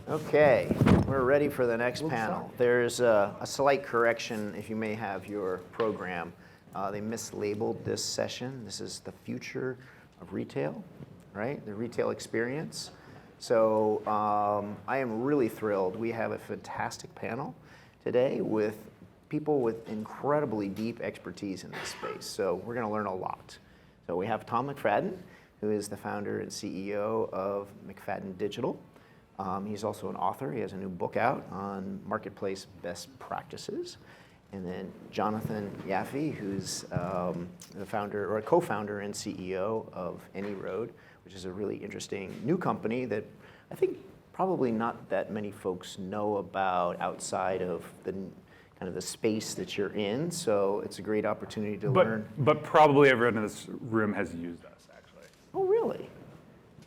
Okay, we're ready for the next panel. There's a slight correction if you may have your program. They mislabeled this session. This is the future of retail, right? The retail experience. So I am really thrilled. We have a fantastic panel today with people with incredibly deep expertise in this space. So we're going to learn a lot. So we have Tom McFadden, who is the founder and CEO of McFadden Digital. He's also an author. He has a new book out on marketplace best practices. And then Jonathan Yaffe, who's the founder or a co-founder and CEO of AnyRoad, which is a really interesting new company that I think probably not that many folks know about outside of the kind of the space that you're in. So it's a great opportunity to learn. But probably everyone in this room has used us, actually. Oh, really?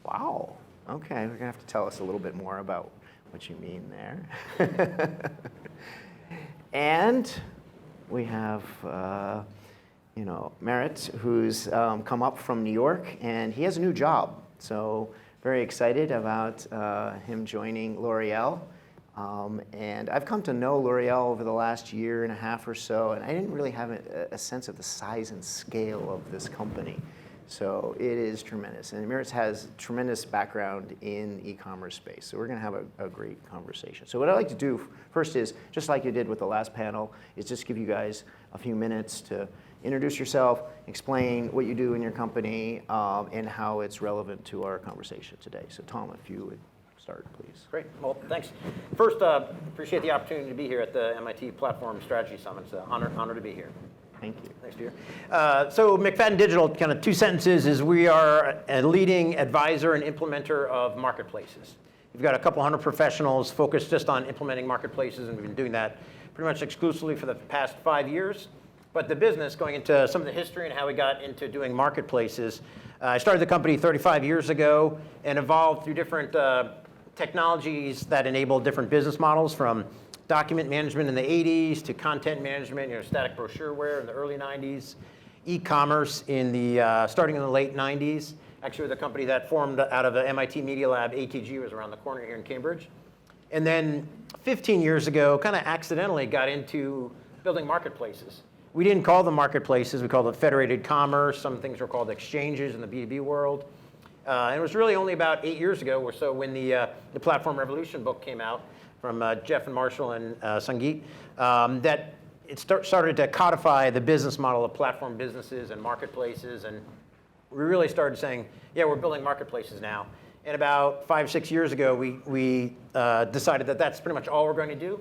Wow. Okay, we're gonna have to tell us a little bit more about what you mean there. And we have, Merritt, who's come up from New York, and he has a new job. So very excited about him joining L'Oreal. And I've come to know L'Oreal over the last year and a half or so, and I didn't really have a sense of the size and scale of this company. So it is tremendous. And Merritt has tremendous background in e-commerce space. So we're going to have a great conversation. So what I'd like to do first is, just like you did with the last panel, is just give you guys a few minutes to introduce yourself, explain what you do in your company, and how it's relevant to our conversation today. So Tom, if you would start, please. Great. Well, thanks. First, appreciate the opportunity to be here at the MIT Platform Strategy Summit. It's an honor to be here. Thank you. Thanks, dear. So McFadden Digital, kind of two sentences, is we are a leading advisor and implementer of marketplaces. We've got a couple hundred professionals focused just on implementing marketplaces, and we've been doing that pretty much exclusively for the past 5 years. But the business, going into some of the history and how we got into doing marketplaces, I started the company 35 years ago and evolved through different technologies that enable different business models, from document management in the 80s to content management, static brochureware in the early 90s, e-commerce starting in the late 90s. Actually, the company that formed out of the MIT Media Lab, ATG, was around the corner here in Cambridge. And then 15 years ago, kind of accidentally got into building marketplaces. We didn't call them marketplaces. We called it federated commerce. Some things were called exchanges in the B2B world. And it was really only about 8 years ago or so when the Platform Revolution book came out from Jeff and Marshall and Sangeet, that it started to codify the business model of platform businesses and marketplaces. And we really started saying, yeah, we're building marketplaces now. And about 5, 6 years ago, we decided that that's pretty much all we're going to do,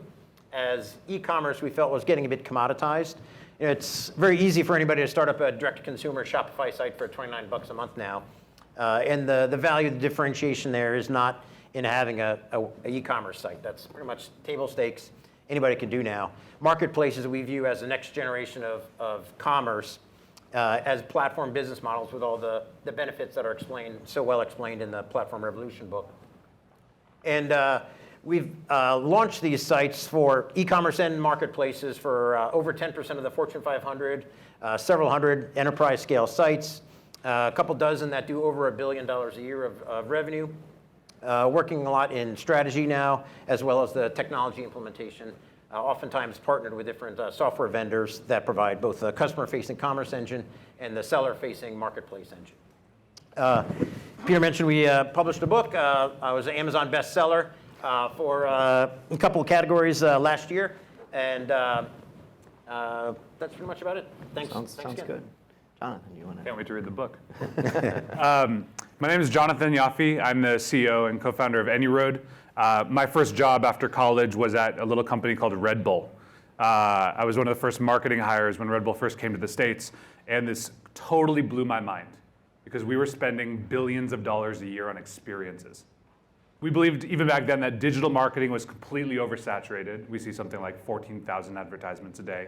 as e-commerce we felt was getting a bit commoditized. It's very easy for anybody to start up a direct-to-consumer Shopify site for $29 a month now. And the value, the differentiation there is not in having a e-commerce site. That's pretty much table stakes. Anybody can do now. Marketplaces we view as the next generation of commerce, as platform business models with all the benefits that are so well explained in the Platform Revolution book. And we've launched these sites for e-commerce and marketplaces for over 10% of the Fortune 500, several hundred enterprise scale sites, a couple dozen that do over $1 billion a year of revenue. Working a lot in strategy now, as well as the technology implementation, oftentimes partnered with different software vendors that provide both the customer-facing commerce engine and the seller-facing marketplace engine. Peter mentioned we published a book. I was an Amazon bestseller for a couple of categories last year, and that's pretty much about it. Thanks. Sounds good. Jonathan, you want to? Can't wait to read the book. My name is Jonathan Yaffe. I'm the CEO and co-founder of AnyRoad. My first job after college was at a little company called Red Bull. I was one of the first marketing hires when Red Bull first came to the States, and this totally blew my mind because we were spending billions of dollars a year on experiences. We believed even back then that digital marketing was completely oversaturated. We see something like 14,000 advertisements a day.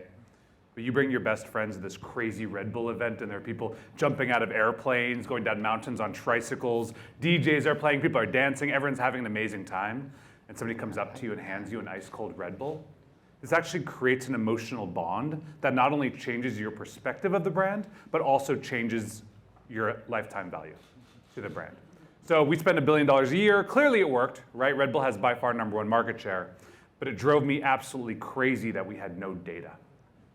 But you bring your best friends to this crazy Red Bull event, and there are people jumping out of airplanes, going down mountains on tricycles. DJs are playing, people are dancing, everyone's having an amazing time. And somebody comes up to you and hands you an ice cold Red Bull. This actually creates an emotional bond that not only changes your perspective of the brand, but also changes your lifetime value to the brand. So we spend $1 billion a year. Clearly it worked, right? Red Bull has by far #1 market share. But it drove me absolutely crazy that we had no data.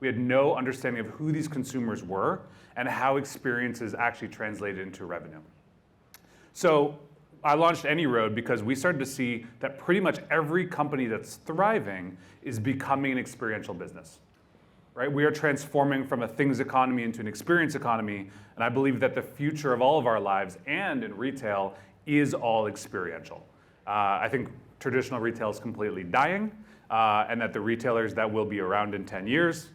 We had no understanding of who these consumers were and how experiences actually translated into revenue. So I launched AnyRoad because we started to see that pretty much every company that's thriving is becoming an experiential business. Right? We are transforming from a things economy into an experience economy, and I believe that the future of all of our lives and in retail is all experiential. I think traditional retail is completely dying, and that the retailers that will be around in 10 years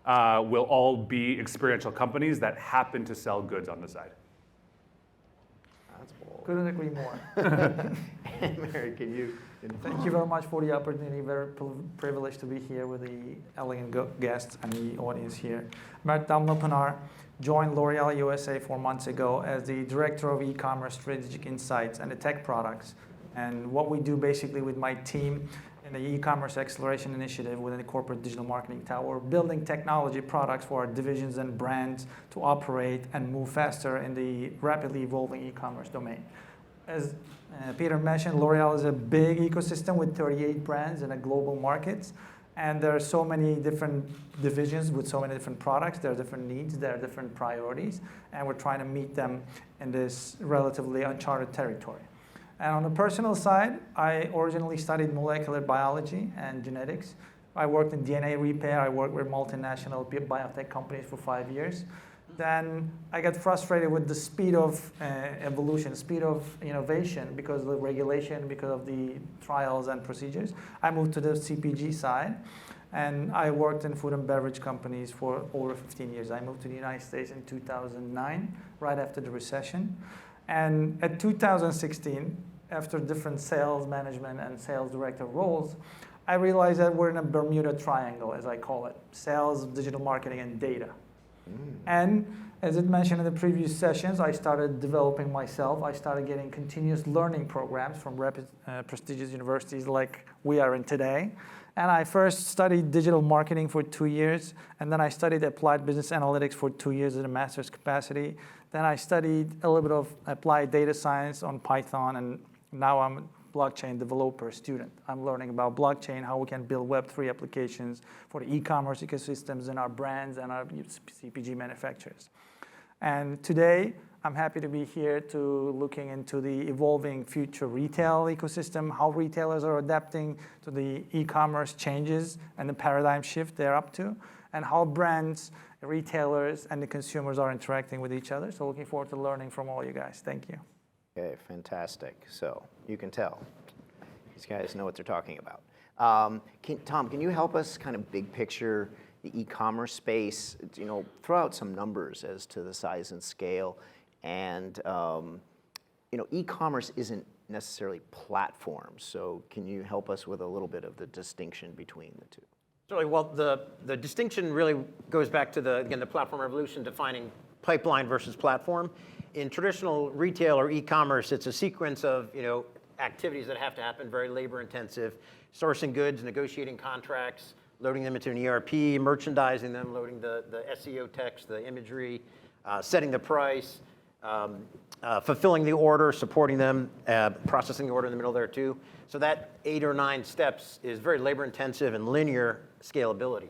will all be experiential companies that happen to sell goods on the side. That's bold. Couldn't agree more. Mary, can you? Thank you very much for the opportunity. Very privileged to be here with the elegant guests and the audience here. Mert Damlapınar joined L'Oreal USA 4 months ago as the Director of E-commerce Strategic Insights and the Tech Products. And what we do basically with my team in the E-commerce Acceleration Initiative within the Corporate Digital Marketing Tower, building technology products for our divisions and brands to operate and move faster in the rapidly evolving e-commerce domain. As Peter mentioned, L'Oreal is a big ecosystem with 38 brands in a global markets. And there are so many different divisions with so many different products. There are different needs, there are different priorities. And we're trying to meet them in this relatively uncharted territory. And on the personal side, I originally studied molecular biology and genetics. I worked in DNA repair. I worked with multinational biotech companies for 5 years. Then I got frustrated with the speed of evolution, speed of innovation because of the regulation, because of the trials and procedures. I moved to the CPG side, and I worked in food and beverage companies for over 15 years. I moved to the United States in 2009, right after the recession. And at 2016, after different sales management and sales director roles, I realized that we're in a Bermuda Triangle, as I call it: sales, digital marketing, and data. And as it mentioned in the previous sessions, I started developing myself. I started getting continuous learning programs from prestigious universities like we are in today. And I first studied digital marketing for 2 years, and then I studied applied business analytics for 2 years at a master's capacity. Then I studied a little bit of applied data science on Python, and now I'm a blockchain developer student. I'm learning about blockchain, how we can build Web3 applications for the e-commerce ecosystems and our brands and our CPG manufacturers. And today, I'm happy to be here to looking into the evolving future retail ecosystem, how retailers are adapting to the e-commerce changes and the paradigm shift they're up to, and how brands, retailers, and the consumers are interacting with each other. So looking forward to learning from all you guys. Thank you. Okay, fantastic. So you can tell these guys know what they're talking about. Tom, can you help us kind of big picture the e-commerce space? Throw out some numbers as to the size and scale. And e-commerce isn't necessarily platforms. So can you help us with a little bit of the distinction between the two? Certainly. Well, the distinction really goes back to the platform revolution, defining pipeline versus platform. In traditional retail or e-commerce, it's a sequence of activities that have to happen, very labor intensive: sourcing goods, negotiating contracts, loading them into an ERP, merchandising them, loading the SEO text, the imagery, setting the price, fulfilling the order, supporting them, processing the order in the middle there too. So that 8 or 9 steps is very labor intensive and linear scalability.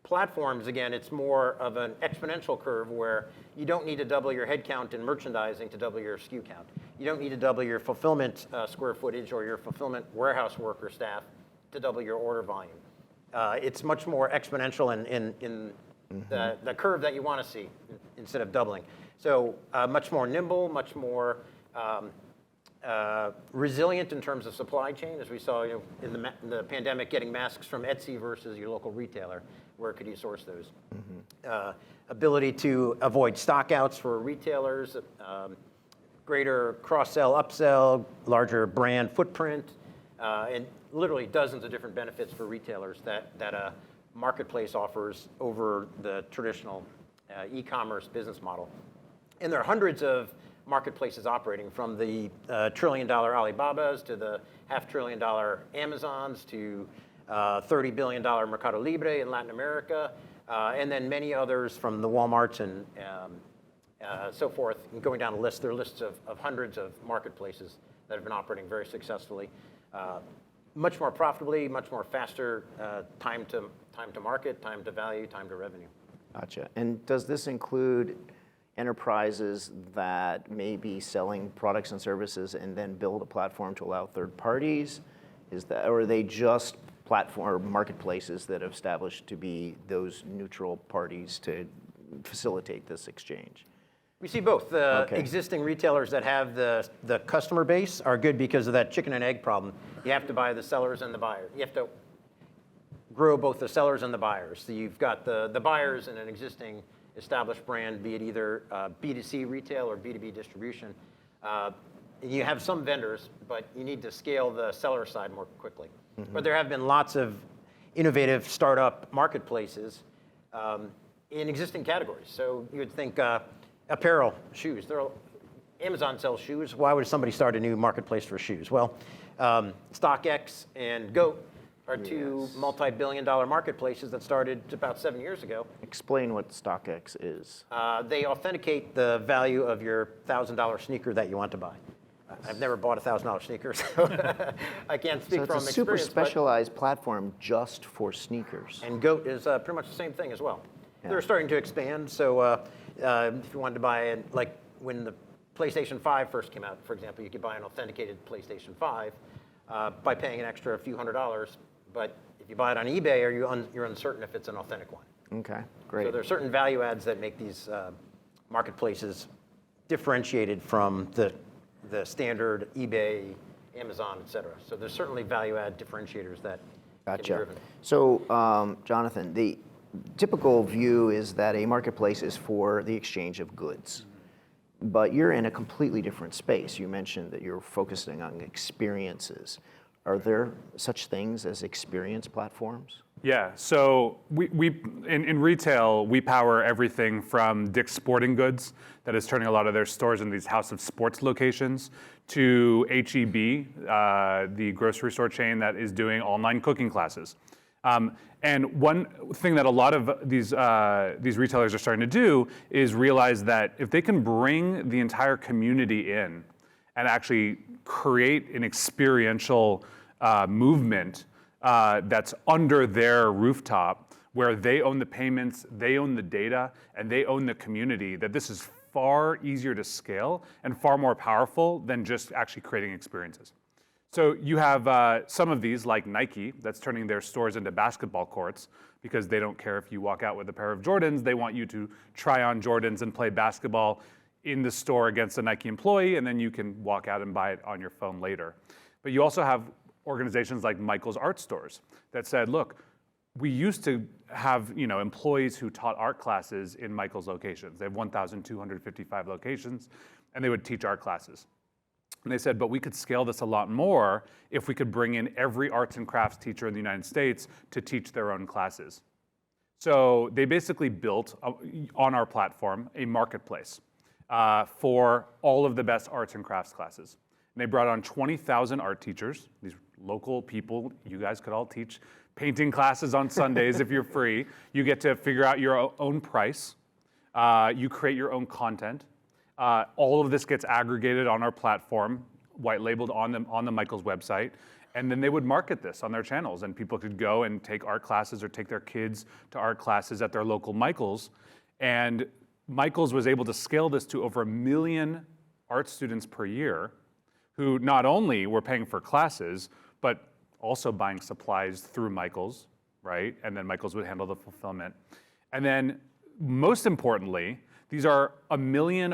Platforms, again, it's more of an exponential curve where you don't need to double your headcount in merchandising to double your SKU count. You don't need to double your fulfillment square footage or your fulfillment warehouse worker staff to double your order volume. It's much more exponential in the curve that you want to see instead of doubling. So much more nimble, much more resilient in terms of supply chain, as we saw in the pandemic, getting masks from Etsy versus your local retailer. Where could you source those? Ability to avoid stockouts for retailers, greater cross-sell, upsell, larger brand footprint, and literally dozens of different benefits for retailers that a marketplace offers over the traditional e-commerce business model. And there are hundreds of marketplaces operating, from the $1 trillion Alibabas to the $500 billion Amazons to $30 billion Mercado Libre in Latin America, and then many others from the Walmarts and so forth, and going down a list. There are lists of hundreds of marketplaces that have been operating very successfully, much more profitably, much more faster time to market, time to value, time to revenue. Gotcha. And does this include enterprises that may be selling products and services and then build a platform to allow third parties? Or are they just platform marketplaces that have established to be those neutral parties to facilitate this exchange? We see both. The Okay. existing retailers that have the customer base are good because of that chicken and egg problem. You have to buy the sellers and the buyers. You have to grow both the sellers and the buyers. So you've got the buyers in an existing established brand, be it either B2C retail or B2B distribution. You have some vendors, but you need to scale the seller side more quickly. But there have been lots of innovative startup marketplaces in existing categories. So you would think apparel, shoes. Amazon sells shoes. Why would somebody start a new marketplace for shoes? Well, StockX and Goat are two multi-billion-dollar marketplaces that started about 7 years ago. Explain what StockX is. They authenticate the value of your $1,000 sneaker that you want to buy. I've never bought a $1,000 sneaker, so I can't speak So from it's a super experience. specialized platform just for sneakers. And Goat is pretty much the same thing as well. Yeah. They're starting to expand. So if you wanted to buy, like when the PlayStation 5 first came out, for example, you could buy an authenticated PlayStation 5 by paying an extra few $100s. But if you buy it on eBay, you're uncertain if it's an authentic one. Okay, great. So there are certain value adds that make these marketplaces differentiated from the standard eBay, Amazon, et cetera. So there's certainly value add differentiators that can be Gotcha. driven. So, Jonathan, the typical view is that a marketplace is for the exchange of goods. But you're in a completely different space. You mentioned that you're focusing on experiences. Are there such things as experience platforms? Yeah, so in retail, we power everything from Dick's Sporting Goods, that is turning a lot of their stores into these House of Sports locations, to H-E-B, the grocery store chain that is doing online cooking classes. And one thing that a lot of these retailers are starting to do is realize that if they can bring the entire community in and actually create an experiential movement that's under their rooftop, where they own the payments, they own the data, and they own the community, that this is far easier to scale and far more powerful than just actually creating experiences. So you have some of these, like Nike, that's turning their stores into basketball courts because they don't care if you walk out with a pair of Jordans. They want you to try on Jordans and play basketball in the store against a Nike employee, and then you can walk out and buy it on your phone later. But you also have organizations like Michael's Art Stores that said, look, we used to have employees who taught art classes in Michael's locations. They have 1,255 locations, and they would teach art classes. And they said, but we could scale this a lot more if we could bring in every arts and crafts teacher in the United States to teach their own classes. So they basically built, on our platform, a marketplace for all of the best arts and crafts classes. And they brought on 20,000 art teachers, these local people. You guys could all teach painting classes on Sundays if you're free. You get to figure out your own price. You create your own content. All of this gets aggregated on our platform, white labeled on the Michael's website, and then they would market this on their channels, and people could go and take art classes or take their kids to art classes at their local Michael's. And Michael's was able to scale this to over 1 million art students per year, who not only were paying for classes, but also buying supplies through Michael's, right? And then Michael's would handle the fulfillment. And then most importantly, these are 1 million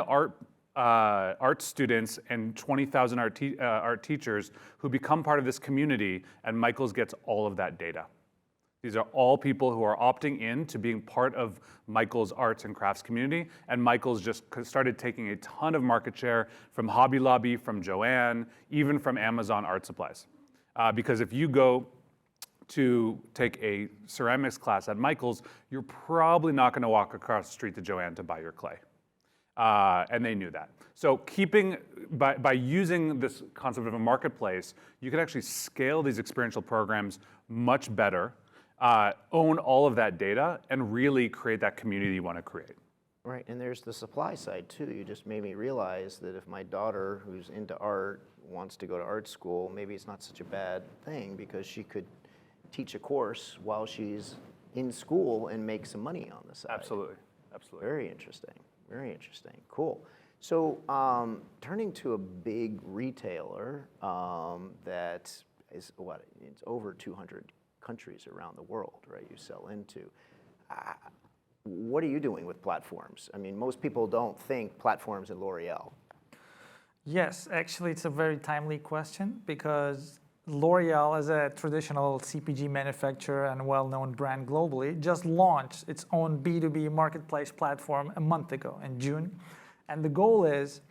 art students and 20,000 art teachers who become part of this community, and Michael's gets all of that data. These are all people who are opting in to being part of Michael's arts and crafts community, and Michael's just started taking a ton of market share from Hobby Lobby, from Joann, even from Amazon Art Supplies. Because if you go to take a ceramics class at Michael's, you're probably not going to walk across the street to Joann to buy your clay. And they knew that. So by using this concept of a marketplace, you can actually scale these experiential programs much better, own all of that data, and really create that community you want to create. Right, and there's the supply side too. You just made me realize that if my daughter, who's into art, wants to go to art school, maybe it's not such a bad thing because she could teach a course while she's in school and make some money on the side. Absolutely, absolutely. Very interesting, very interesting. Cool. So turning to a big retailer that is, it's over 200 countries around the world, right, you sell into. What are you doing with platforms? I mean, most people don't think platforms at L'Oreal. Yes, actually, it's a very timely question because L'Oreal, as a traditional CPG manufacturer and well-known brand globally, just launched its own B2B marketplace platform a month ago in June. And the goal is...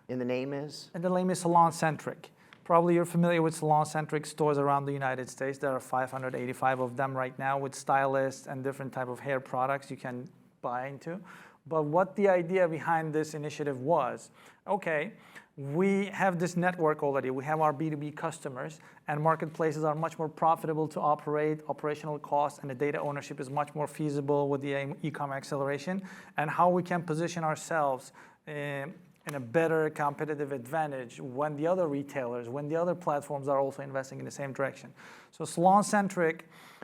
And the name is? And the name is SalonCentric. Probably you're familiar with SalonCentric stores around the United States. There are 585 of them right now with stylists and different type of hair products you can buy into. But what the idea behind this initiative was, okay, we have this network already. We have our B2B customers, and marketplaces are much more profitable to operate, operational costs, and the data ownership is much more feasible with the e-com acceleration, and how we can position ourselves in a better competitive advantage when the other retailers, when the other platforms are also investing in the same direction. So SalonCentric,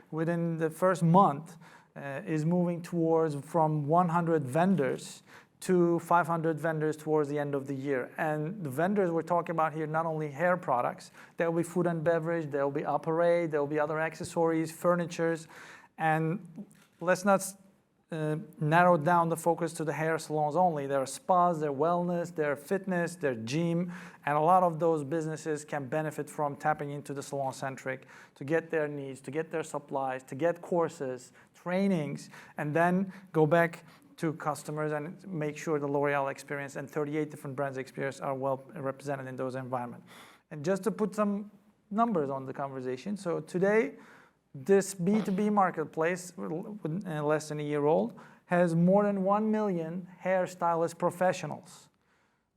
within the first month, is moving towards from 100 vendors to 500 vendors towards the end of the year. And the vendors we're talking about here, not only hair products, there will be food and beverage, there will be apparel, there will be other accessories, furnitures, and let's not narrow down the focus to the hair salons only. There are spas, there are wellness, there are fitness, there are gym, and a lot of those businesses can benefit from tapping into the SalonCentric to get their needs, to get their supplies, to get courses, trainings, and then go back to customers and make sure the L'Oreal experience and 38 different brands experience are well represented in those environments. And just to put some numbers on the conversation, so today, this B2B marketplace, less than a year old, has more than 1 million hairstylist professionals.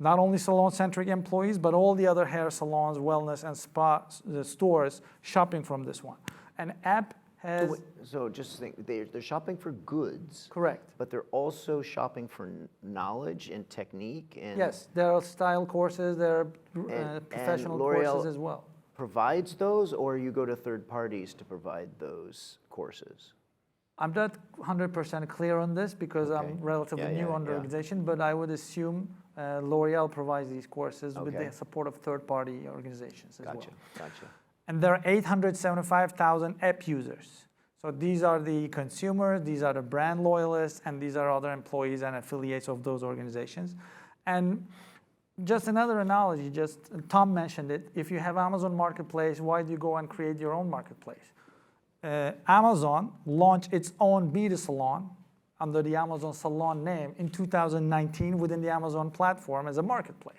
Not only SalonCentric employees, but all the other hair salons, wellness, and spa stores shopping from this one. An app has... So just think, they're shopping for goods. Correct. But they're also shopping for knowledge and technique. And yes, there are style courses, there are professional courses as well. Provides those, or you go to third parties to provide those courses? I'm not 100% clear on this because I'm relatively new on the organization, but I would assume L'Oreal provides these courses with the support of third-party organizations as well. Gotcha. And there are 875,000 app users. So these are the consumers, these are the brand loyalists, and these are other employees and affiliates of those organizations. And just another analogy, Tom mentioned it. If you have Amazon Marketplace, why do you go and create your own marketplace? Amazon launched its own Beauty Salon under the Amazon Salon name in 2019 within the Amazon platform as a marketplace.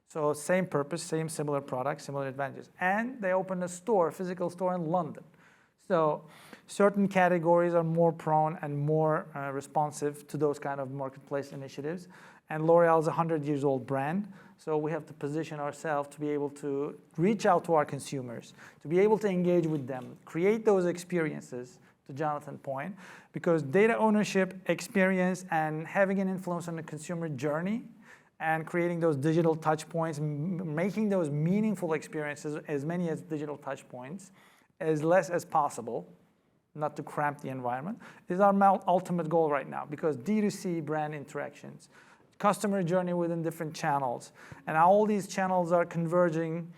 So same purpose, same similar products, similar advantages. And they opened a store, physical store in London. So certain categories are more prone and more responsive to those kind of marketplace initiatives. And L'Oreal is a 100-year-old brand, so we have to position ourselves to be able to reach out to our consumers, to be able to engage with them, create those experiences, to Jonathan's point, because data ownership, experience, and having an influence on the consumer journey, and creating those digital touch points, making those meaningful experiences, as many as digital touch points, as less as possible, not to cramp the environment, is our ultimate goal right now, because D2C brand interactions, customer journey within different channels. And all these channels are converging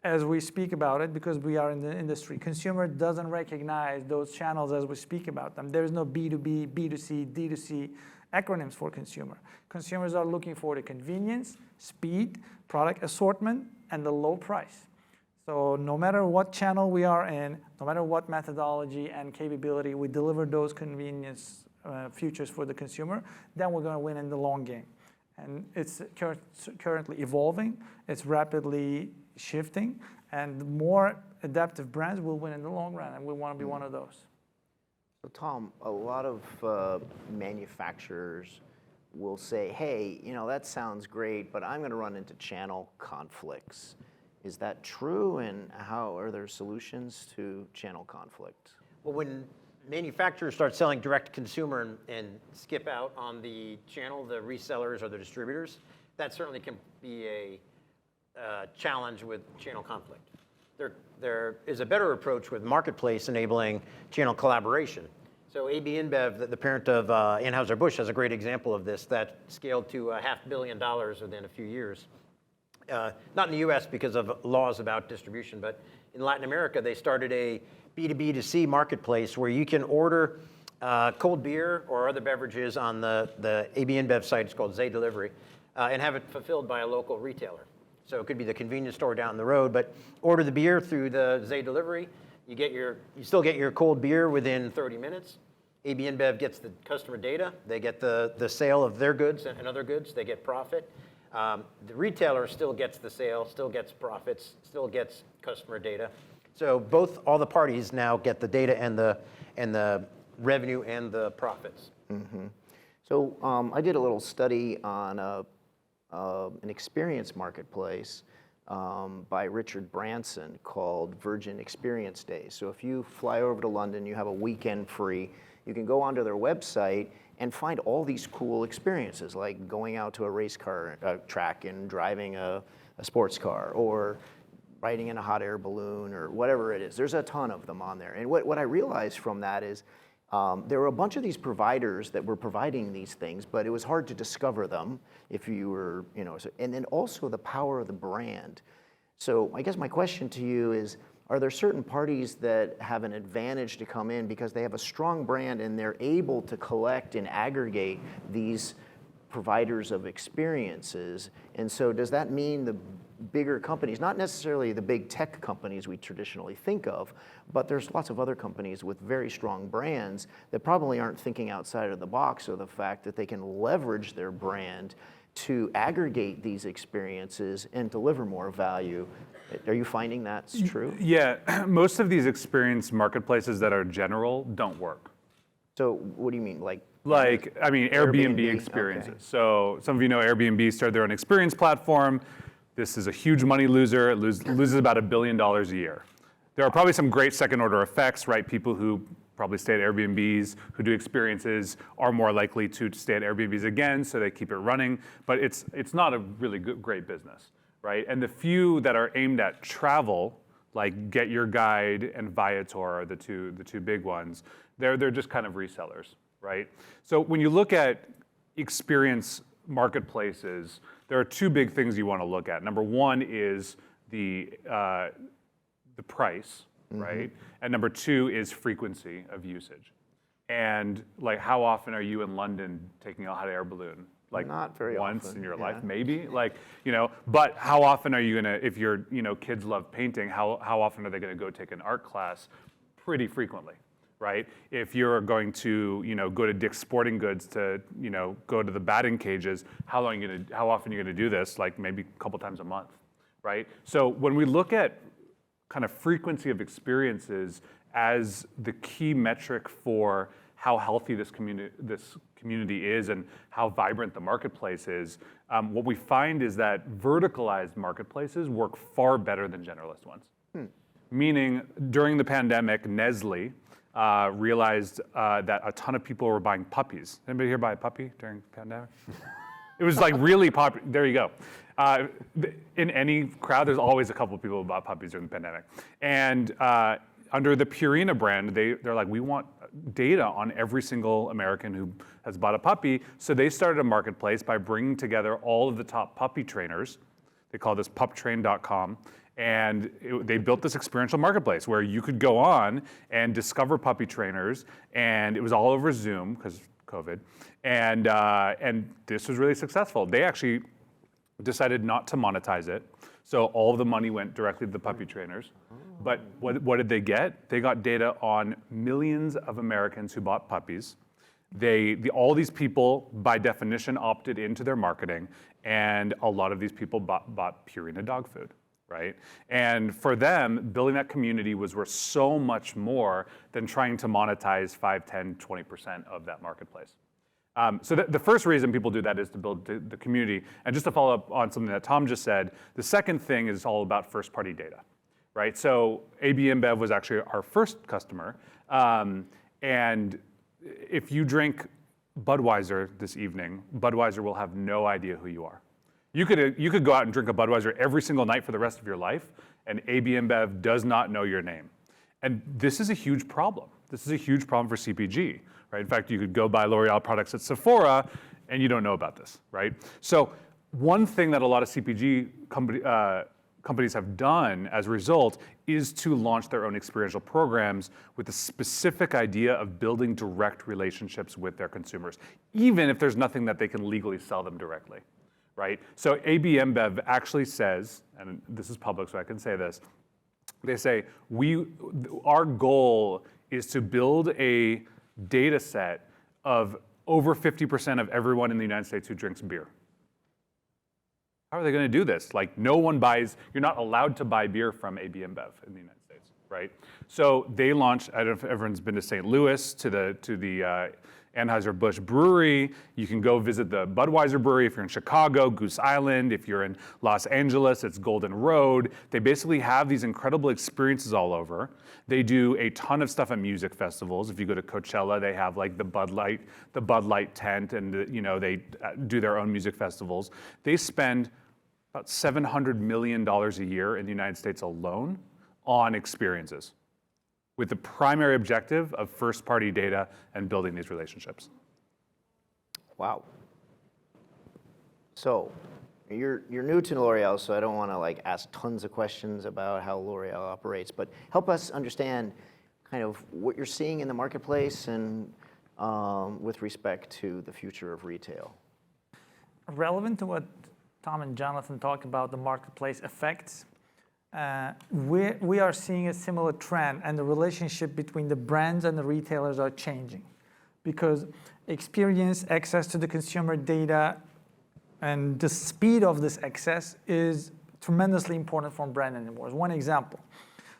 as we speak about it because we are in the industry. Consumer doesn't recognize those channels as we speak about them. There is no B2B, B2C, D2C acronyms for consumer. Consumers are looking for the convenience, speed, product assortment, and the low price. So no matter what channel we are in, no matter what methodology and capability, we deliver those convenience features for the consumer, then we're going to win in the long game. And it's currently evolving, it's rapidly shifting, and more adaptive brands will win in the long run, and we want to be one of those. So Tom, a lot of manufacturers will say, hey, you know, that sounds great, but I'm going to run into channel conflicts. Is that true, and how are there solutions to channel conflict? Well, when manufacturers start selling direct to consumer and skip out on the channel, the resellers or the distributors, that certainly can be a challenge with channel conflict. There is a better approach with marketplace enabling channel collaboration. So AB InBev, the parent of Anheuser-Busch, has a great example of this that scaled to $500 million within a few years. Not in the US because of laws about distribution, but in Latin America, they started a B2B2C marketplace where you can order cold beer or other beverages on the AB InBev site, it's called Zay Delivery, and have it fulfilled by a local retailer. So it could be the convenience store down the road, but order the beer through the Zay Delivery. You still get your cold beer within 30 minutes. AB InBev gets the customer data. They get the sale of their goods and other goods. They get profit. The retailer still gets the sale, still gets profits, still gets customer data. So all the parties now get the data and the revenue and the profits. Mm-hmm. So I did a little study on an experience marketplace by Richard Branson called Virgin Experience Days. So if you fly over to London, you have a weekend free, you can go onto their website and find all these cool experiences, like going out to a race car track and driving a sports car, or riding in a hot air balloon, or whatever it is. There's a ton of them on there. And what I realized from that is there were a bunch of these providers that were providing these things, but it was hard to discover them if you were, and then also the power of the brand. So I guess my question to you is, are there certain parties that have an advantage to come in because they have a strong brand and they're able to collect and aggregate these providers of experiences? And so does that mean the bigger companies, not necessarily the big tech companies we traditionally think of, but there's lots of other companies with very strong brands that probably aren't thinking outside of the box, or the fact that they can leverage their brand to aggregate these experiences and deliver more value? Are you finding that's true? Yeah, most of these experience marketplaces that are general don't work. So what do you mean? Like Airbnb experiences. Okay. So some of you know Airbnb started their own experience platform. This is a huge money loser. It loses about $1 billion a year. There are probably some great second order effects, right? People who probably stay at Airbnbs, who do experiences, are more likely to stay at Airbnbs again, so they keep it running. But it's not a really great business, right? And the few that are aimed at travel, like Get Your Guide and Viator are the two big ones. They're just kind of resellers, right? So when you look at experience marketplaces, there are two big things you want to look at. Number one is the price, right? And number two is frequency of usage. And like, how often are you in London taking a hot air balloon? Like not very once often, in your yeah. life, maybe. Like, but how often are you gonna, if your kids love painting, how often are they gonna go take an art class? Pretty frequently, right? If you're going to go to Dick's Sporting Goods to go to the batting cages, how often are you gonna do this? Like maybe a couple times a month, right? So when we look at kind of frequency of experiences as the key metric for how healthy this community is and how vibrant the marketplace is, what we find is that verticalized marketplaces work far better than generalist ones. Meaning, during the pandemic, Nestle realized that a ton of people were buying puppies. Anybody here buy a puppy during the pandemic? It was like really popular. There you go. In any crowd, there's always a couple of people who bought puppies during the pandemic. And under the Purina brand, they're like, we want data on every single American who has bought a puppy. So they started a marketplace by bringing together all of the top puppy trainers. They call this puptrain.com. And they built this experiential marketplace where you could go on and discover puppy trainers. And it was all over Zoom because COVID. And this was really successful. They actually decided not to monetize it. So all of the money went directly to the puppy trainers. But what did they get? They got data on millions of Americans who bought puppies. All these people, by definition, opted into their marketing, and a lot of these people bought Purina dog food, right? And for them, building that community was worth so much more than trying to monetize 5, 10, 20% of that marketplace. So the first reason people do that is to build the community. And just to follow up on something that Tom just said, the second thing is all about first-party data, right? So AB InBev was actually our first customer. And if you drink Budweiser this evening, Budweiser will have no idea who you are. You could go out and drink a Budweiser every single night for the rest of your life, and AB InBev does not know your name. And this is a huge problem. This is a huge problem for CPG, right? In fact, you could go buy L'Oreal products at Sephora, and you don't know about this, right? So one thing that a lot of CPG companies have done as a result is to launch their own experiential programs with the specific idea of building direct relationships with their consumers, even if there's nothing that they can legally sell them directly, right? So AB InBev actually says, and this is public so I can say this, they say, our goal is to build a data set of over 50% of everyone in the United States who drinks beer. How are they going to do this? Like, no one buys, you're not allowed to buy beer from AB InBev in the United States, right? So they launched, I don't know if everyone's been to St. Louis, to the Anheuser-Busch Brewery. You can go visit the Budweiser Brewery if you're in Chicago, Goose Island. If you're in Los Angeles, it's Golden Road. They basically have these incredible experiences all over. They do a ton of stuff at music festivals. If you go to Coachella, they have like the Bud Light tent, and they do their own music festivals. They spend about $700 million a year in the United States alone on experiences, with the primary objective of first-party data and building these relationships. Wow. So you're new to L'Oreal, so I don't want to ask tons of questions about how L'Oreal operates, but help us understand kind of what you're seeing in the marketplace and with respect to the future of retail. Relevant to what Tom and Jonathan talked about, the marketplace effects, we are seeing a similar trend, and the relationship between the brands and the retailers are changing, because experience, access to the consumer data, and the speed of this access is tremendously important for brand anymore. One example.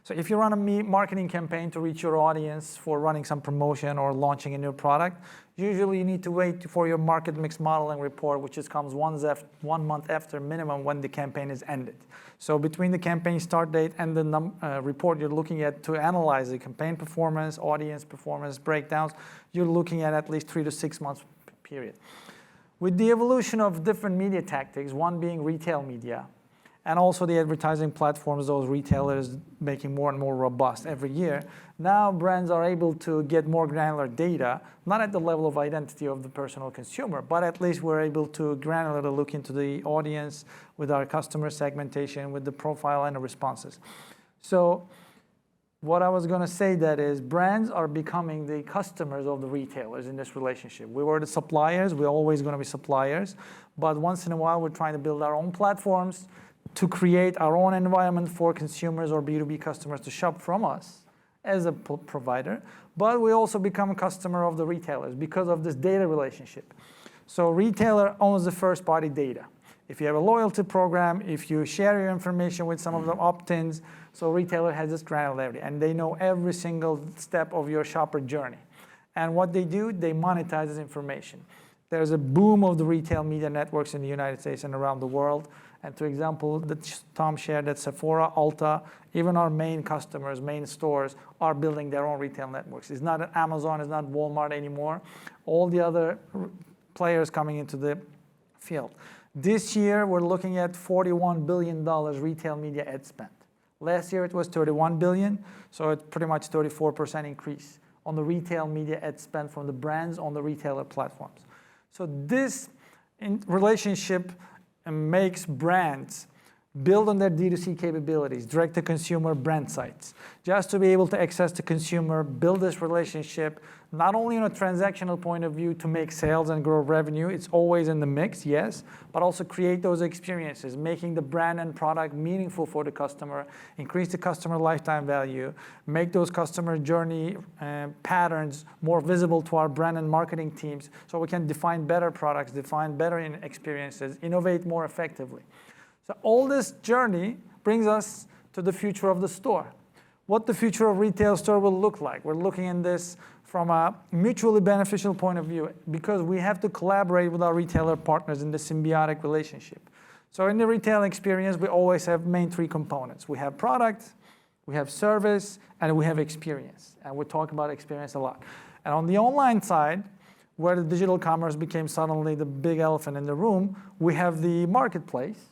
So if you run a marketing campaign to reach your audience for running some promotion or launching a new product, usually you need to wait for your market mix modeling report, which comes 1 month after minimum when the campaign is ended. So between the campaign start date and the report you're looking at to analyze the campaign performance, audience performance breakdowns, you're looking at least 3 to 6 months period. With the evolution of different media tactics, one being retail media, and also the advertising platforms, those retailers making more and more robust every year, now brands are able to get more granular data, not at the level of identity of the personal consumer, but at least we're able to granularly look into the audience with our customer segmentation, with the profile and the responses. So what I was going to say that is brands are becoming the customers of the retailers in this relationship. We were the suppliers, we're always going to be suppliers, but once in a while we're trying to build our own platforms to create our own environment for consumers or B2B customers to shop from us as a provider, but we also become a customer of the retailers because of this data relationship. So retailer owns the first party data. If you have a loyalty program, if you share your information with some of the opt-ins, so retailer has this granularity and they know every single step of your shopper journey. And what they do, they monetize this information. There's a boom of the retail media networks in the United States and around the world. And to example, that Tom shared that Sephora, Ulta, even our main customers, main stores are building their own retail networks. It's not Amazon, it's not Walmart anymore. All the other players coming into the field. This year, we're looking at $41 billion retail media ad spend. Last year, it was $31 billion, so it's pretty much 34% increase on the retail media ad spend from the brands on the retailer platforms. So this relationship makes brands build on their D2C capabilities, direct-to-consumer brand sites, just to be able to access the consumer, build this relationship, not only on a transactional point of view to make sales and grow revenue, it's always in the mix, yes, but also create those experiences, making the brand and product meaningful for the customer, increase the customer lifetime value, make those customer journey patterns more visible to our brand and marketing teams so we can define better products, define better experiences, innovate more effectively. So all this journey brings us to the future of the store. What the future of retail store will look like. We're looking at this from a mutually beneficial point of view because we have to collaborate with our retailer partners in the symbiotic relationship. So in the retail experience, we always have main three components. We have product, we have service, and we have experience. And we talk about experience a lot. And on the online side, where the digital commerce became suddenly the big elephant in the room, we have the marketplace,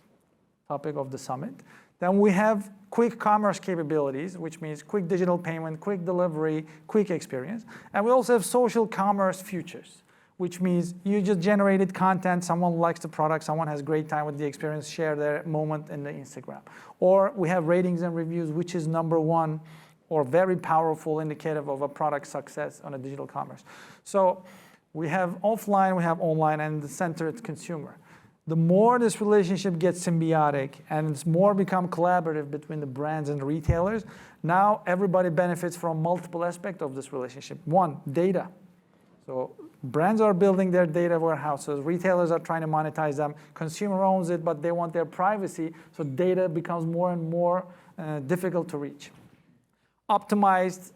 topic of the summit. Then we have quick commerce capabilities, which means quick digital payment, quick delivery, quick experience. And we also have social commerce futures, which means you just generated content, someone likes the product, someone has great time with the experience, share their moment in the Instagram. Or we have ratings and reviews, which is number one or very powerful indicator of a product success on a digital commerce. So we have offline, we have online, and the center it's consumer. The more this relationship gets symbiotic and it's more become collaborative between the brands and the retailers, now everybody benefits from multiple aspects of this relationship. One, data. So brands are building their data warehouses, retailers are trying to monetize them, consumer owns it, but they want their privacy, so data becomes more and more difficult to reach. Optimized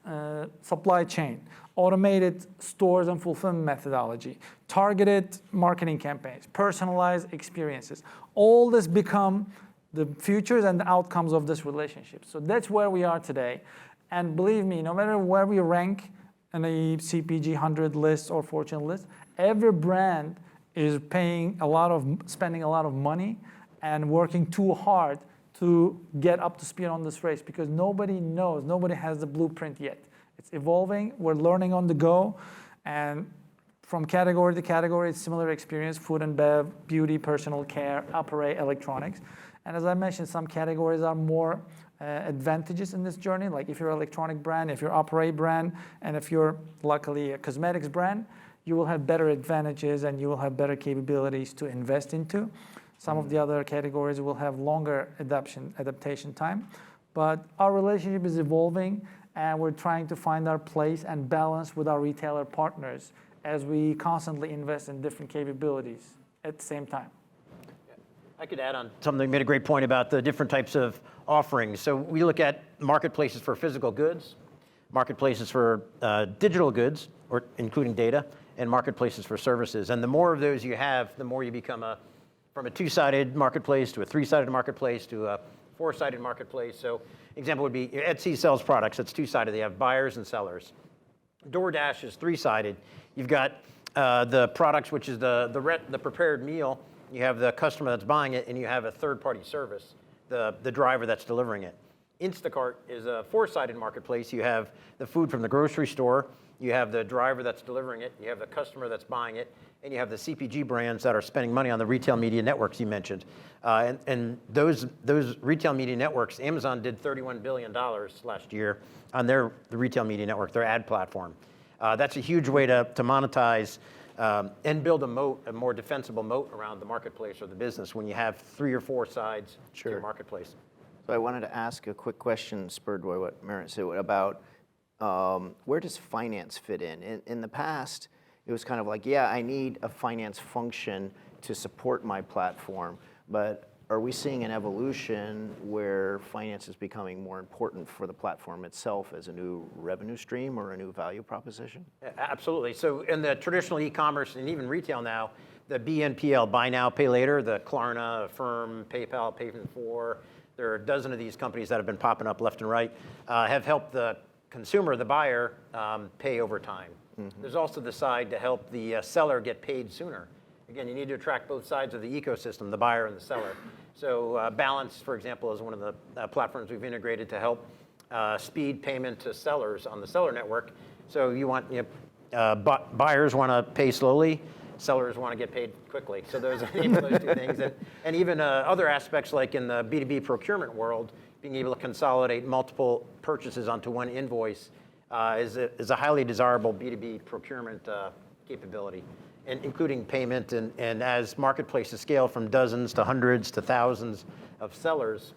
supply chain, automated stores and fulfillment methodology, targeted marketing campaigns, personalized experiences. All this become the futures and the outcomes of this relationship. So that's where we are today. And believe me, no matter where we rank in a CPG 100 list or Fortune list, every brand is spending a lot of money and working too hard to get up to speed on this race, because nobody knows, nobody has the blueprint yet. It's evolving, we're learning on the go, and from category to category, it's similar experience: food and bev, beauty, personal care, apparel, electronics. And as I mentioned, some categories are more advantageous in this journey, like if you're an electronic brand, if you're an apparel brand, and if you're luckily a cosmetics brand, you will have better advantages and you will have better capabilities to invest into. Some of the other categories will have longer adaptation time. But our relationship is evolving, and we're trying to find our place and balance with our retailer partners as we constantly invest in different capabilities at the same time. I could add on something. You made a great point about the different types of offerings. So we look at marketplaces for physical goods, marketplaces for digital goods, or including data, and marketplaces for services. And the more of those you have, the more you become from a two-sided marketplace to a three-sided marketplace to a four-sided marketplace. So example would be Etsy sells products. It's two-sided. They have buyers and sellers. DoorDash is three-sided. You've got the products, which is the prepared meal. You have the customer that's buying it, and you have a third-party service, the driver that's delivering it. Instacart is a four-sided marketplace. You have the food from the grocery store. You have the driver that's delivering it. You have the customer that's buying it. And you have the CPG brands that are spending money on the retail media networks you mentioned. And those retail media networks, Amazon did $31 billion last year on the retail media network, their ad platform. That's a huge way to monetize and build a moat, a more defensible moat around the marketplace or the business when you have 3 or 4 sides to your marketplace. So I wanted to ask a quick question, spurred by what Merit said, about where does finance fit in? In the past, it was kind of like, yeah, I need a finance function to support my platform, but are we seeing an evolution where finance is becoming more important for the platform itself as a new revenue stream or a new value proposition? Absolutely. So in the traditional e-commerce and even retail now, the BNPL, buy now, pay later, the Klarna, Affirm, PayPal, Pay4, there are a dozen of these companies that have been popping up left and right, have helped the consumer, the buyer, pay over time. Mm-hmm. There's also the side to help the seller get paid sooner. Again, you need to attract both sides of the ecosystem, the buyer and the seller. So Balance, for example, is one of the platforms we've integrated to help speed payment to sellers on the seller network. So you want buyers want to pay slowly, sellers want to get paid quickly. So those are those two things. And even other aspects like in the B2B procurement world, being able to consolidate multiple purchases onto one invoice is a highly desirable B2B procurement capability, and including payment. And as marketplaces scale from dozens to hundreds to thousands of sellers,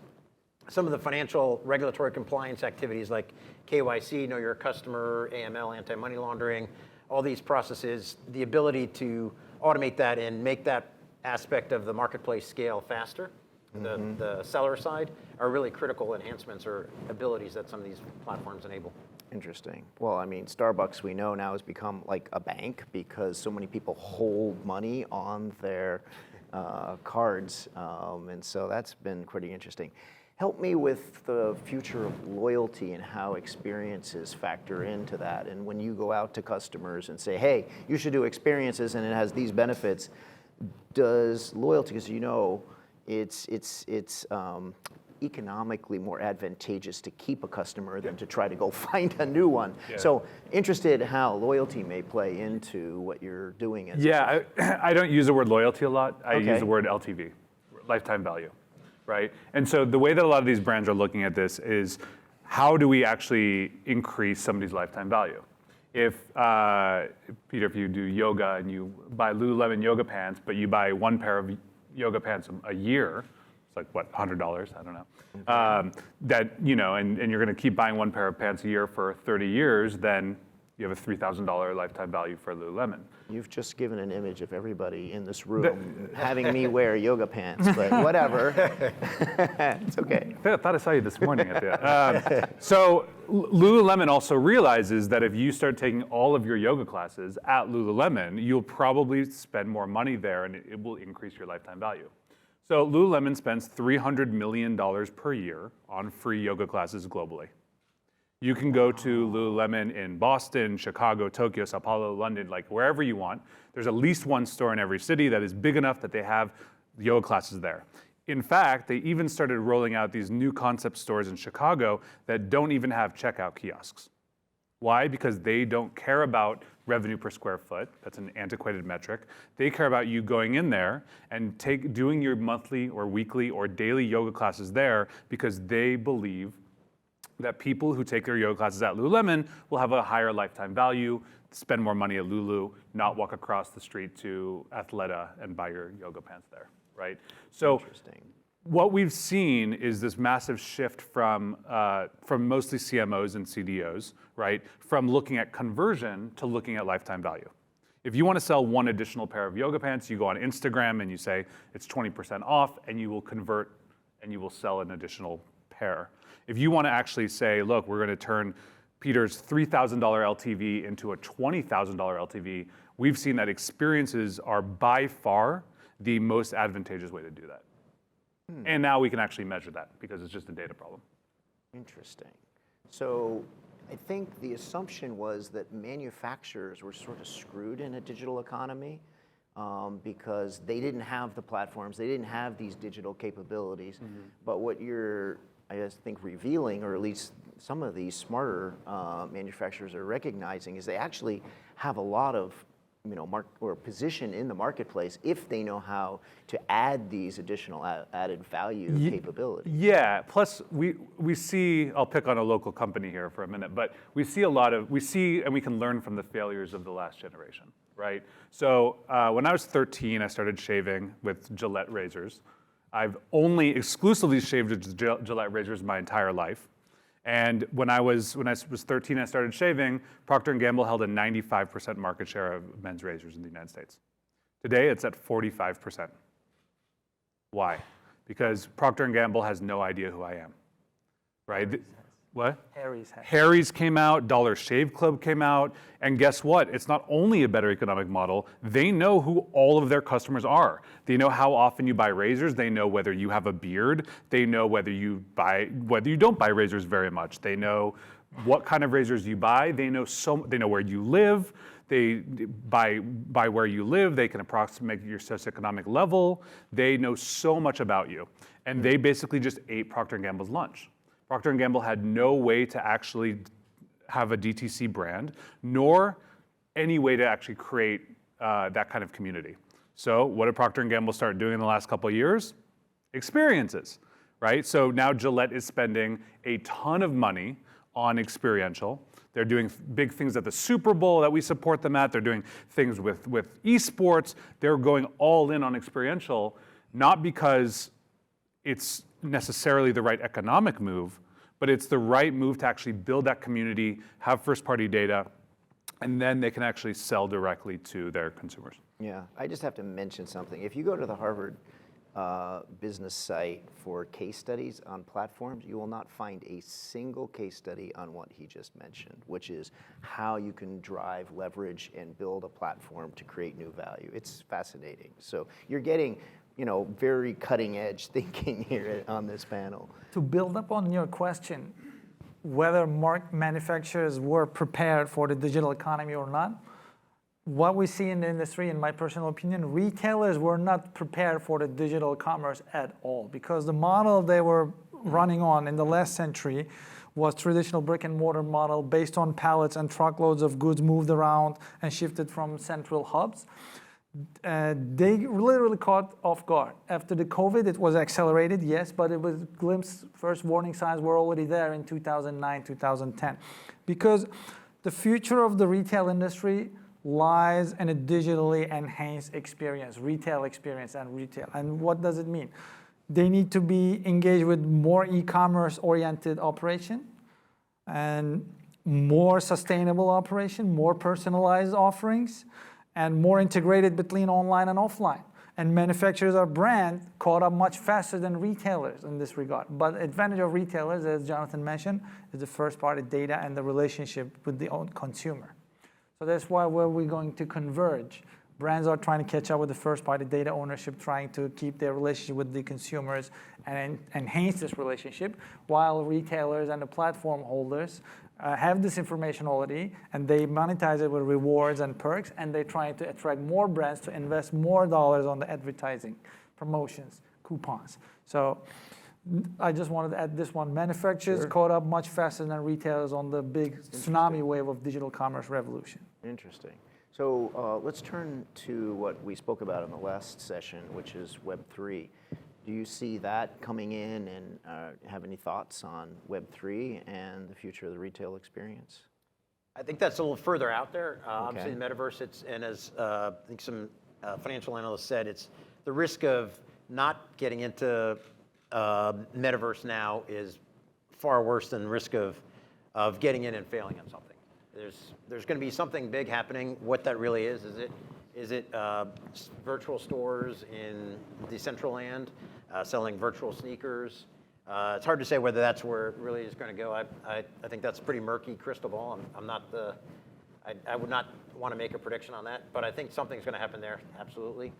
some of the financial regulatory compliance activities like KYC, know your customer, AML, anti-money laundering, all these processes, the ability to automate that and make that aspect of the marketplace scale faster, the seller side, are really critical enhancements or abilities that some of these platforms enable. Interesting. Well, I mean, Starbucks, we know now, has become like a bank because so many people hold money on their cards. And so that's been pretty interesting. Help me with the future of loyalty and how experiences factor into that. And when you go out to customers and say, hey, you should do experiences and it has these benefits, does loyalty, because you know it's economically more advantageous to keep a customer than to try to go find a new one. Yeah. So interested how loyalty may play into what you're doing. As Yeah, I don't use the word loyalty a lot. I Okay. use the word LTV, lifetime value, right? And so the way that a lot of these brands are looking at this is how do we actually increase somebody's lifetime value? If, Peter, if you do yoga and you buy Lululemon yoga pants, but you buy one pair of yoga pants a year, it's like, what, $100? I don't know. That, you know, and you're going to keep buying one pair of pants a year for 30 years, then you have a $3,000 lifetime value for Lululemon. You've just given an image of everybody in this room having me wear yoga pants, but whatever. It's okay. I thought I saw you this morning at the So Lululemon also realizes that if you start taking all of your yoga classes at Lululemon, you'll probably spend more money there and it will increase your lifetime value. So Lululemon spends $300 million per year on free yoga classes globally. You can go to Lululemon in Boston, Chicago, Tokyo, Sao Paulo, London, like wherever you want. There's at least one store in every city that is big enough that they have yoga classes there. In fact, they even started rolling out these new concept stores in Chicago that don't even have checkout kiosks. Why? Because they don't care about revenue per square foot. That's an antiquated metric. They care about you going in there and doing your monthly or weekly or daily yoga classes there because they believe that people who take their yoga classes at Lululemon will have a higher lifetime value, spend more money at Lulu, not walk across the street to Athleta and buy your yoga pants there, right? So Interesting. what we've seen is this massive shift from mostly CMOs and CDOs, right? From looking at conversion to looking at lifetime value. If you want to sell one additional pair of yoga pants, you go on Instagram and you say it's 20% off and you will convert and you will sell an additional pair. If you want to actually say, look, we're going to turn Peter's $3,000 LTV into a $20,000 LTV, we've seen that experiences are by far the most advantageous way to do that. And now we can actually measure that because it's just a data problem. Interesting. So I think the assumption was that manufacturers were sort of screwed in a digital economy because they didn't have the platforms, they didn't have these digital capabilities. But what you're, I just think, revealing, or at least some of these smarter manufacturers are recognizing, is they actually have a lot of position in the marketplace if they know how to add these additional added value capabilities. Yeah, plus we see, I'll pick on a local company here for a minute, but we see and we can learn from the failures of the last generation, right? So when I was 13, I started shaving with Gillette razors. I've only exclusively shaved with Gillette razors my entire life. And when I was 13, I started shaving. Procter & Gamble held a 95% market share of men's razors in the United States. Today, it's at 45%. Why? Because Procter & Gamble has no idea who I am, right? What? Harry's came out, Dollar Shave Club came out, and guess what? It's not only a better economic model, they know who all of their customers are. They know how often you buy razors, they know whether you have a beard, they know whether you don't buy razors very much. They know what kind of razors you buy, they know where you live, by where you live, they can approximate your socioeconomic level, they know so much about you. And they basically just ate Procter & Gamble's lunch. Procter & Gamble had no way to actually have a DTC brand, nor any way to actually create that kind of community. So what did Procter & Gamble start doing in the last couple of years? Experiences, right? So now Gillette is spending a ton of money on experiential. They're doing big things at the Super Bowl that we support them at. They're doing things with esports. They're going all in on experiential, not because it's necessarily the right economic move, but it's the right move to actually build that community, have first-party data, and then they can actually sell directly to their consumers. Yeah, I just have to mention something. If you go to the Harvard business site for case studies on platforms, you will not find a single case study on what he just mentioned, which is how you can drive leverage and build a platform to create new value. It's fascinating. So you're getting very cutting edge thinking here on this panel. To build up on your question, whether manufacturers were prepared for the digital economy or not, what we see in the industry, in my personal opinion, retailers were not prepared for the digital commerce at all, because the model they were running on in the last century was traditional brick and mortar model based on pallets and truckloads of goods moved around and shifted from central hubs. They literally caught off guard. After the COVID, it was accelerated, yes, but it was first warning signs were already there in 2009, 2010. Because the future of the retail industry lies in a digitally enhanced experience, retail experience and retail. And what does it mean? They need to be engaged with more e-commerce oriented operation and more sustainable operation, more personalized offerings, and more integrated between online and offline. And manufacturers or brands caught up much faster than retailers in this regard. But the advantage of retailers, as Jonathan mentioned, is the first-party data and the relationship with the own consumer. So that's why where we're going to converge. Brands are trying to catch up with the first-party data ownership, trying to keep their relationship with the consumers and enhance this relationship, while retailers and the platform holders have this information already, and they monetize it with rewards and perks, and they try to attract more brands to invest more dollars on the advertising, promotions, coupons. So I just wanted to add this one. Manufacturers caught up much faster than retailers on the big tsunami wave of digital commerce revolution. Interesting. So let's turn to what we spoke about in the last session, which is Web3. Do you see that coming in, and have any thoughts on Web3 and the future of the retail experience? I think that's a little further out there. Okay. Obviously, the metaverse, and as I think some financial analysts said, it's the risk of not getting into metaverse now is far worse than the risk of getting in and failing on something. There's going to be something big happening. What that really is it virtual stores in Decentraland selling virtual sneakers? It's hard to say whether that's where it really is going to go. I think that's a pretty murky crystal ball. I would not want to make a prediction on that, but I think something's going to happen there, absolutely.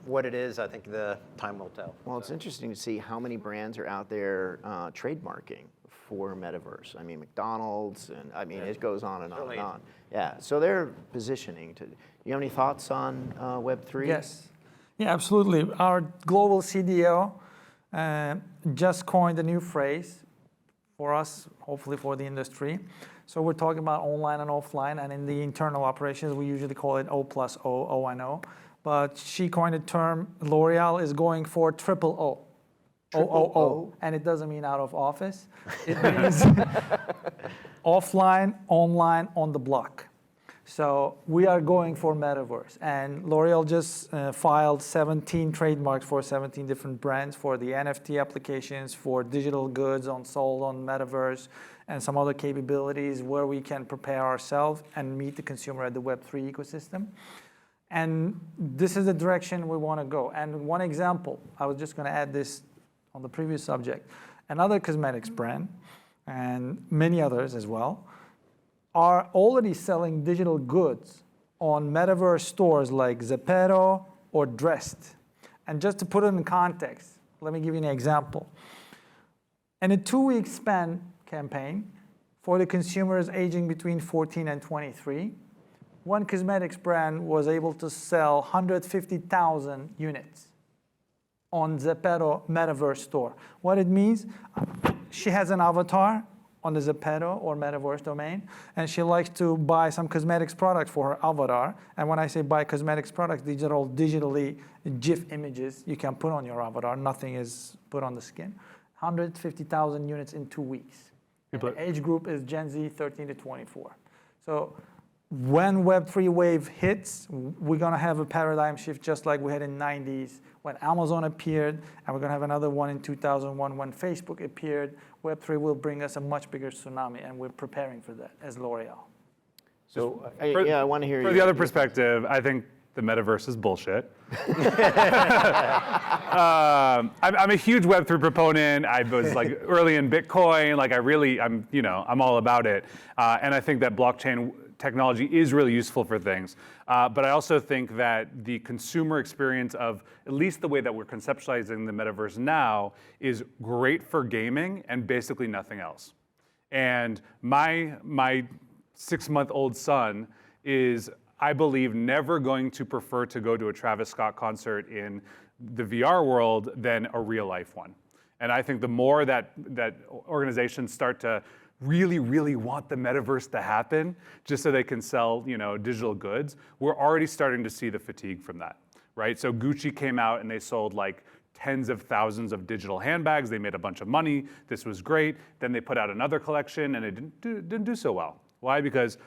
What it is, I think the time will tell. Well, it's interesting to see how many brands are out there trademarking for metaverse. I mean, McDonald's, and it goes on and on and on. Yeah, so they're positioning to. You have any thoughts on Web3? Yes. Yeah, absolutely. Our global CDO just coined a new phrase for us, hopefully for the industry. So we're talking about online and offline, and in the internal operations, we usually call it O+O, O&O. But she coined a term, L'Oreal is going for triple O. O, and it doesn't mean out of office. It means offline, online, on the block. So we are going for metaverse. And L'Oreal just filed 17 trademarks for 17 different brands for the NFT applications, for digital goods sold on metaverse, and some other capabilities where we can prepare ourselves and meet the consumer at the Web3 ecosystem. And this is the direction we want to go. And one example, I was just going to add this on the previous subject. Another cosmetics brand, and many others as well, are already selling digital goods on metaverse stores like Zepeto or Dressed. And just to put it in context, let me give you an example. In a 2-week span campaign for the consumers aging between 14 and 23, one cosmetics brand was able to sell 150,000 units on Zepeto metaverse store. What it means, she has an avatar on the Zepeto or metaverse domain, and she likes to buy some cosmetics products for her avatar. And when I say buy cosmetics products, these are all digitally GIF images you can put on your avatar. Nothing is put on the skin. 150,000 units in 2 weeks. The age group is Gen Z, 13 to 24. So when Web3 wave hits, we're going to have a paradigm shift just like we had in the 90s when Amazon appeared, and we're going to have another one in 2001 when Facebook appeared. Web3 will bring us a much bigger tsunami, and we're preparing for that as L'Oreal. So I want to hear For the other perspective, I think the metaverse is bullshit. I'm a huge Web3 proponent. I was early in Bitcoin. I'm all about it. And I think that blockchain technology is really useful for things. But I also think that the consumer experience of at least the way that we're conceptualizing the metaverse now is great for gaming and basically nothing else. And my 6-month-old son is, I believe, never going to prefer to go to a Travis Scott concert in the VR world than a real life one. And I think the more that organizations start to really, really want the metaverse to happen, just so they can sell, digital goods, we're already starting to see the fatigue from that, right? So Gucci came out and they sold like tens of thousands of digital handbags. They made a bunch of money. This was great. Then they put out another collection and it didn't do so well. Why? Because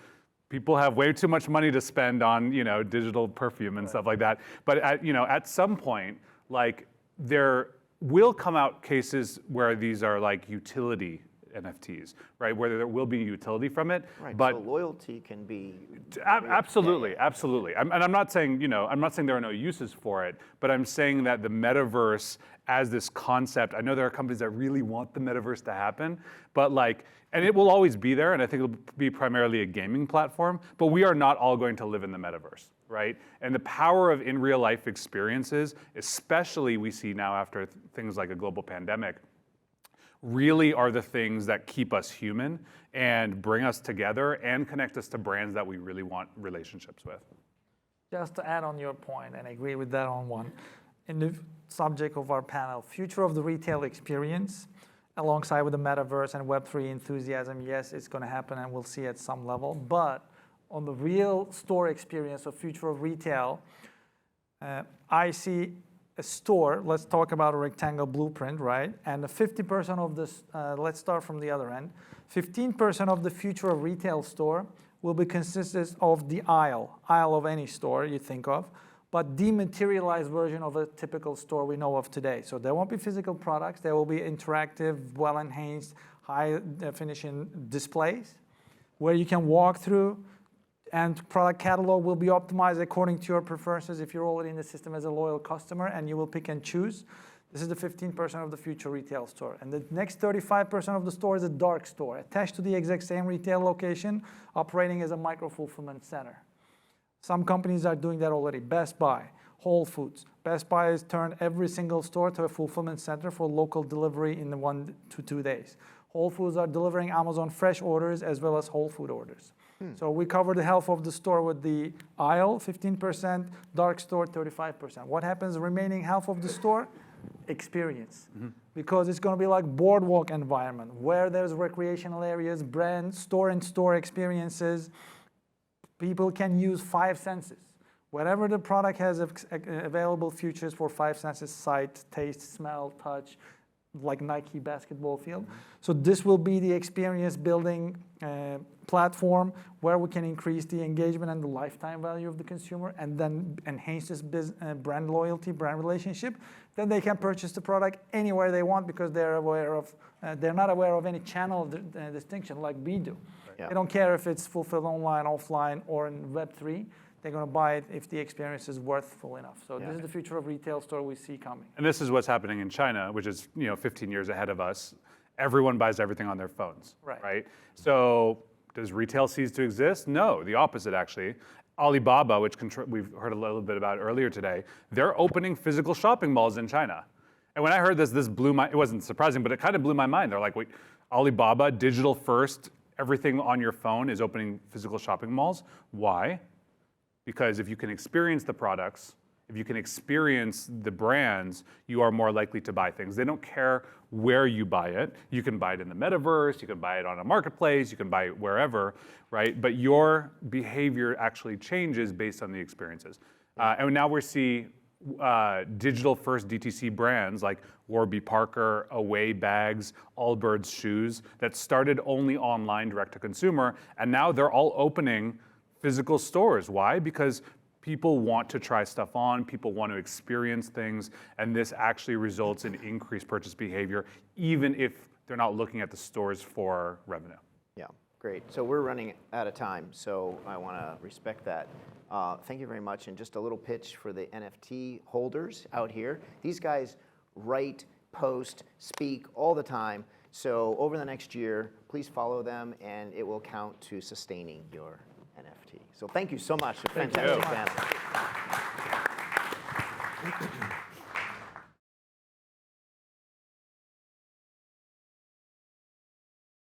people have way too much money to spend on, digital perfume and stuff like that. But at some point, like, there will come out cases where these are like utility NFTs, right? Where there will be utility from it. Right, But so loyalty can be. absolutely. And I'm not saying, there are no uses for it, but I'm saying that the metaverse as this concept, I know there are companies that really want the metaverse to happen, but and it will always be there, and I think it'll be primarily a gaming platform, but we are not all going to live in the metaverse, right? And the power of in real life experiences, especially we see now after things like a global pandemic, really are the things that keep us human and bring us together and connect us to brands that we really want relationships with. Just to add on your point, and I agree with that on one, in the subject of our panel, future of the retail experience, alongside with the metaverse and Web3 enthusiasm, yes, it's going to happen and we'll see at some level. But on the real store experience of future of retail, I see a store, let's talk about a rectangle blueprint, right? And the 50% of this, let's start from the other end. 15% of the future of retail store will be consisted of the aisle of any store you think of, but dematerialized version of a typical store we know of today. So there won't be physical products, there will be interactive, well-enhanced, high-definition displays where you can walk through, and product catalog will be optimized according to your preferences if you're already in the system as a loyal customer, and you will pick and choose. This is the 15% of the future retail store. And the next 35% of the store is a dark store, attached to the exact same retail location, operating as a micro-fulfillment center. Some companies are doing that already. Best Buy, Whole Foods. Best Buy has turned every single store to a fulfillment center for local delivery in 1 to 2 days. Whole Foods are delivering Amazon Fresh orders as well as Whole Food orders. So we cover the half of the store with the aisle, 15%, dark store, 35%. What happens the remaining half of the store? Experience. Because it's going to be like boardwalk environment where there's recreational areas, brand, store-in-store experiences. People can use 5 senses. Whatever the product has available features for 5 senses, sight, taste, smell, touch, like Nike basketball field. So this will be the experience building platform where we can increase the engagement and the lifetime value of the consumer and then enhance this brand loyalty, brand relationship. Then they can purchase the product anywhere they want because they're not aware of any channel distinction like we do. Yeah. They don't care if it's fulfilled online, offline, or in Web3. They're going to buy it if the experience is worthful enough. So this is the future of retail store we see coming. And this is what's happening in China, which is 15 years ahead of us. Everyone buys everything on their phones, right? So does retail cease to exist? No, the opposite actually. Alibaba, which we've heard a little bit about earlier today, they're opening physical shopping malls in China. And when I heard this blew it wasn't surprising, but it kind of blew my mind. They're like, wait, Alibaba, digital first, everything on your phone is opening physical shopping malls. Why? Because if you can experience the products, if you can experience the brands, you are more likely to buy things. They don't care where you buy it. You can buy it in the metaverse, you can buy it on a marketplace, you can buy it wherever, right? But your behavior actually changes based on the experiences. And now we see digital first DTC brands like Warby Parker, Away bags, Allbirds shoes that started only online direct to consumer, and now they're all opening physical stores. Why? Because people want to try stuff on, people want to experience things, and this actually results in increased purchase behavior, even if they're not looking at the stores for revenue. Yeah, great. So we're running out of time, so I want to respect that. Thank you very much. And just a little pitch for the NFT holders out here. These guys write, post, speak all the time. So over the next year, please follow them, and it will count to sustaining your NFT. So thank you so much. A Thank you. fantastic panel.